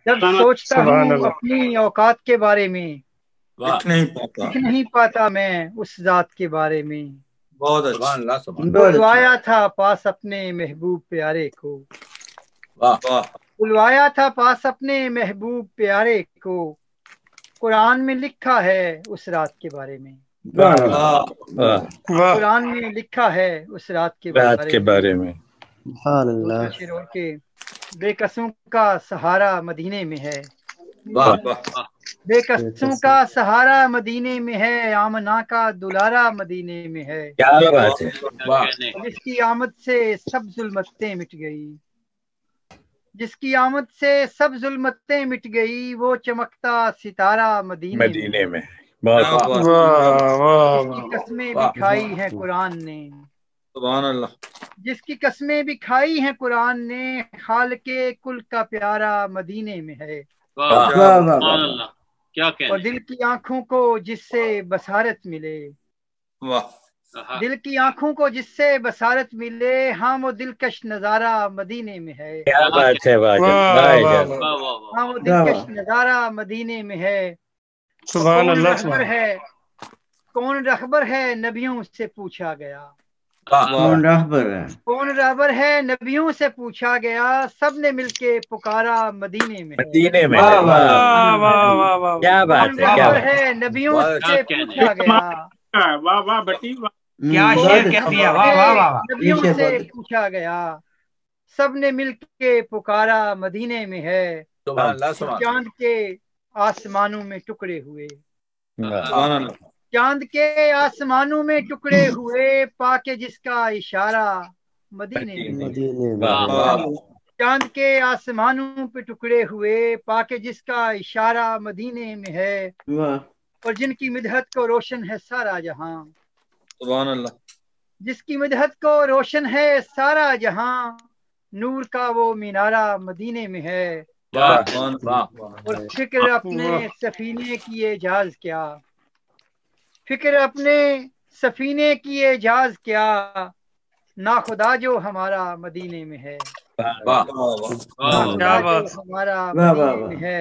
جب سوچتا ہوں اپنی اوقات کے بارے میں لکھ نہیں پاتا میں اس ذات کے بارے میں بہت اچھا، بلوایا تھا پاس اپنے محبوب پیارے کو بلوایا تھا پاس اپنے محبوب پیارے کو قرآن میں لکھا ہے اس رات کے بارے میں قرآن میں لکھا ہے اس رات کے بارے میں شیر اور کے بے قصوں کا سہارا مدینے میں ہے بے قصوں کا سہارا مدینے میں ہے آمنہ کا دلارا مدینے میں ہے کیا بات ہے، جس کی آمد سے سب ظلمتیں مٹ گئی جس کی آمد سے سب ظلمتیں مٹ گئی وہ چمکتا ستارہ مدینے میں بہت جس کی قسمیں بھی کھائی ہیں قرآن نے سبحان اللہ، جس کی قسمیں بھی کھائی ہیں قرآن نے خالق کل کا پیارا مدینے میں ہے اور دل کی آنکھوں کو جس سے بصارت ملے دل کی آنکھوں کو جس سے بصارت ملے ہاں وہ دلکش نظارہ مدینے میں ہے کیا بات ہے، ہاں وہ دلکش نظارہ مدینے میں ہے سبحان اللہ کون رہبر ہے نبیوں سے پوچھا گیا کون رہبر ہے؟ کون رہبر ہے نبیوں سے پوچھا گیا سب نے مل کے پکارا مدینے میں ہے مدینے میں کیا بات کون ہے، کیا رہبر بات ہے، ہے نبیوں سے پوچھا گیا واہ واہ بٹی کیا شعر کہہ دیا، واہ واہ واہ نبیوں سے پوچھا گیا سب نے مل کے پکارا مدینے میں ہے سبحان اللہ، سبحان چاند کے آسمانوں میں ٹکڑے ہوئے اللہ، چاند کے آسمانوں میں ٹکڑے ہوئے پاکے جس کا اشارہ مدینے میں ہے چاند کے آسمانوں پہ ٹکڑے ہوئے پاکے جس کا اشارہ مدینے میں ہے اور جن کی مدحت کو روشن ہے سارا جہاں سبحان اللہ، جس کی مدحت کو روشن ہے سارا جہاں نور کا وہ مینارہ مدینے میں ہے اور فکر اپنے سفینے کی اعجاز کیا فکر اپنے سفینے کی اعجاز کیا ناخدا جو ہمارا مدینے میں ہے ناخدا جو ہمارا مدینے میں ہے